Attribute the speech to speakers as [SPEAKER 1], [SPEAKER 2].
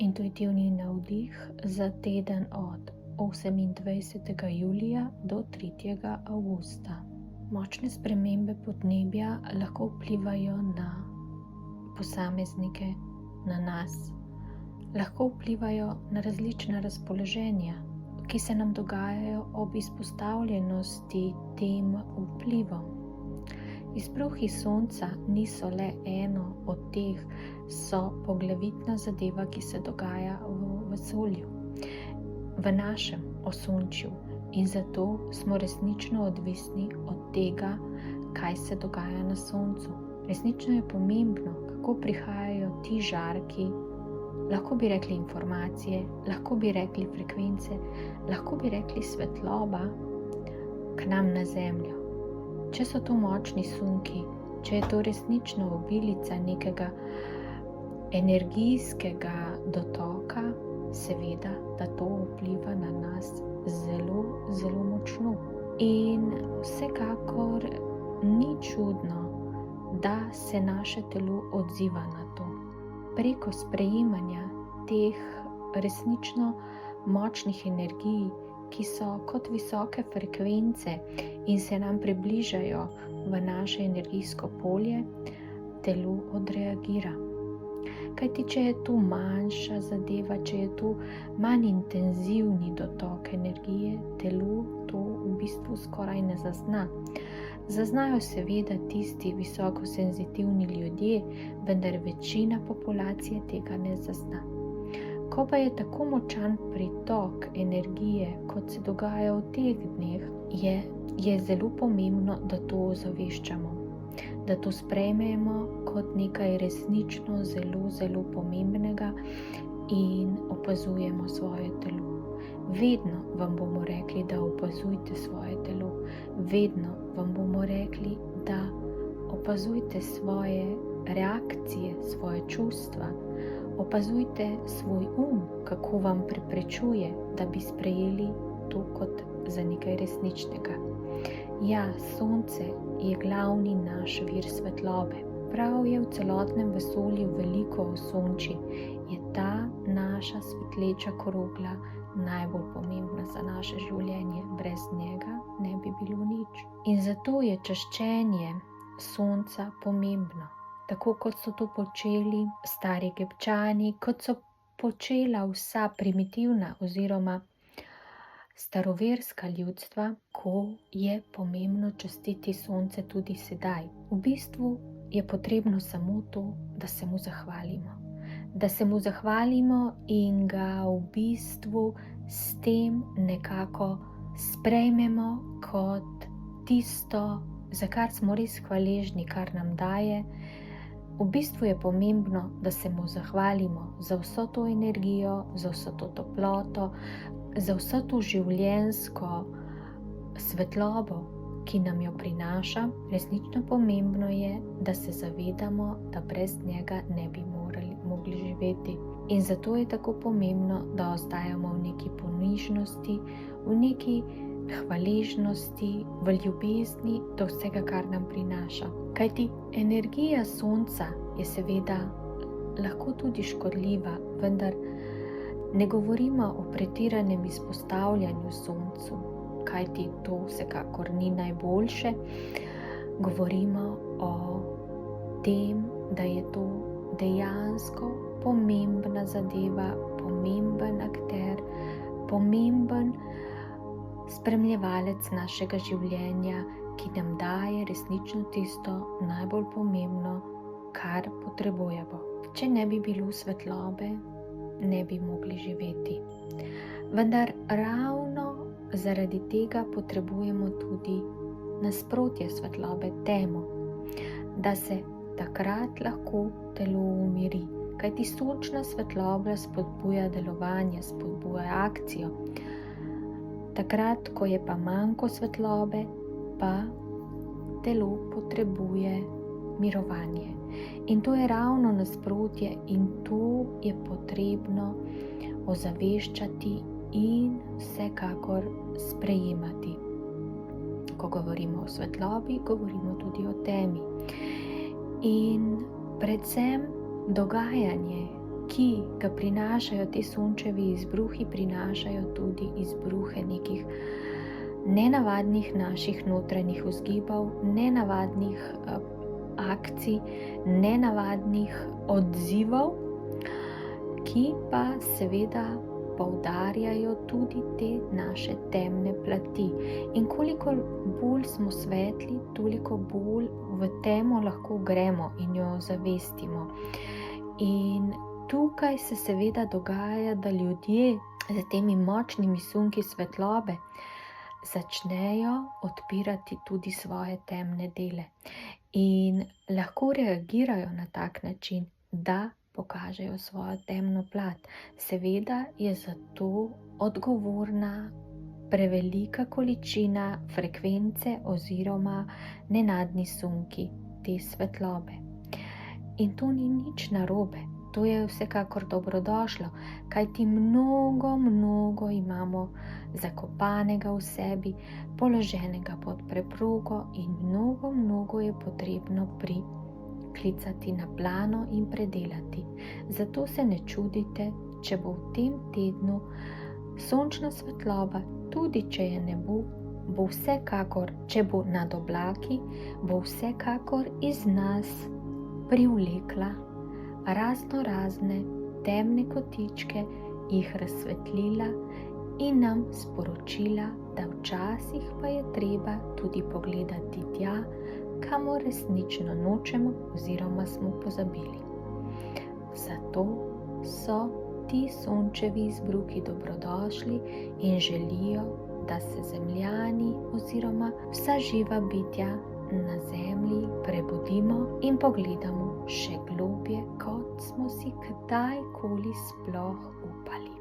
[SPEAKER 1] Intuitivni navdih za teden od 28. julija do 3. avgusta. Močne spremembe podnebja lahko vplivajo na posameznike, na nas. Lahko vplivajo na različna razpoloženja, ki se nam dogajajo ob izpostavljenosti tem vplivom. Izbruhi sonca niso le eno od teh, so poglavitna zadeva, ki se dogaja v vesolju, v našem osončju, in zato smo resnično odvisni od tega, kaj se dogaja na soncu. Resnično je pomembno, kako prihajajo ti žarki, lahko bi rekli informacije, lahko bi rekli frekvence, lahko bi rekli svetloba k nam na Zemljo. Če so to močni sunki, če je to resnično obilica nekega energijskega dotoka, seveda, da to vpliva na nas zelo, zelo močno. In vsekakor ni čudno, da se naše telo odziva na to. Preko sprejemanja teh resnično močnih energij, ki so kot visoke frekvence in se nam približajo v naše energijsko polje, telo odreagira. Kajti, če je tu manjša zadeva, če je tu manj intenzivni dotok energije, telo to v bistvu skoraj ne zazna. Zaznajo seveda tisti visokosenzitivni ljudje, vendar večina populacije tega ne zazna. Ko pa je tako močan pritok energije, kot se dogaja v teh dneh, je zelo pomembno, da to ozaveščamo, da to sprejmemo kot nekaj resnično zelo, zelo pomembnega in opazujemo svoje telo. Vedno vam bomo rekli, da opazujte svoje telo. Vedno vam bomo rekli, da opazujte svoje reakcije, svoje čustva. Opazujte svoj kako vam preprečuje, da bi sprejeli to kot za nekaj resničnega. Ja, sonce je glavni naš vir svetlobe. Prav je v celotnem vesolju veliko osončij, je ta naša svetleča krogla najbolj pomembna za naše življenje. Brez njega ne bi bilo nič. In zato je čaščenje sonca pomembno. Tako kot so to počeli stari Egipčani, kot so počela vsa primitivna oziroma staroverska ljudstva, ko je pomembno častiti sonce tudi sedaj. V bistvu je potrebno samo to, da se mu zahvalimo. Da se mu zahvalimo in ga v bistvu s tem nekako sprejmemo kot tisto, za kar smo res hvaležni, kar nam daje. V bistvu je pomembno, da se mu zahvalimo za vso to energijo, za vso to toploto, za vso to življenjsko svetlobo, ki nam jo prinaša. Resnično pomembno je, da se zavedamo, da brez njega ne bi mogli živeti. In zato je tako pomembno, da ostajamo v neki ponižnosti, v neki hvaležnosti, v ljubezni do vsega, kar nam prinaša. Kajti energija sonca je seveda lahko tudi škodljiva, vendar ne govorimo o pretiranem izpostavljanju soncu, kajti to vsekakor ni najboljše. Govorimo o tem, da je to dejansko pomembna zadeva, pomemben akter, pomemben spremljevalec našega življenja, ki nam daje resnično tisto najbolj pomembno, kar potrebujemo. Če ne bi bilo svetlobe, ne bi mogli živeti. Vendar ravno zaradi tega potrebujemo tudi nasprotje svetlobe, temo, da se takrat lahko telo umiri. Kajti sončna svetloba spodbuja delovanje, spodbuja akcijo. Takrat, ko je pa manjko svetlobe, pa telo potrebuje mirovanje. In to je ravno nasprotje in to je potrebno ozaveščati in vsekakor sprejemati. Ko govorimo o svetlobi, govorimo tudi o temi. In predvsem dogajanje ki ga prinašajo te sončevi izbruhi, prinašajo tudi izbruhe nekih nenavadnih naših notranjih vzgibov, nenavadnih akcij, nenavadnih odzivov, ki pa seveda poudarjajo tudi te naše temne plati. In koliko bolj smo svetli, toliko bolj v temo lahko gremo in jo zavestimo. In tukaj se seveda dogaja, da ljudje z temi močnimi sunki svetlobe začnejo odpirati tudi svoje temne dele in lahko reagirajo na tak način, da pokažejo svojo temno plat. Seveda je za to odgovorna prevelika količina frekvence oziroma nenadni sunki te svetlobe. In to ni nič narobe, to je vsekakor dobrodošlo, kajti mnogo imamo zakopanega v sebi, položenega pod preprogo in mnogo je potrebno priklicati na plano in predelati. Zato se ne čudite, če bo v tem tednu sončna svetloba, tudi če je ne bo vsekakor, če bo nad oblaki, bo vsekakor iz nas privlekla razne temne kotičke, jih razsvetlila in nam sporočila, da včasih pa je treba tudi pogledati tja, kamor resnično nočemo oziroma smo pozabili. Zato so ti sončevi izbruhi dobrodošli in želijo, da se zemljani oziroma vsa živa bitja na zemlji prebudimo in pogledamo še globje, kot smo si kdajkoli sploh upali.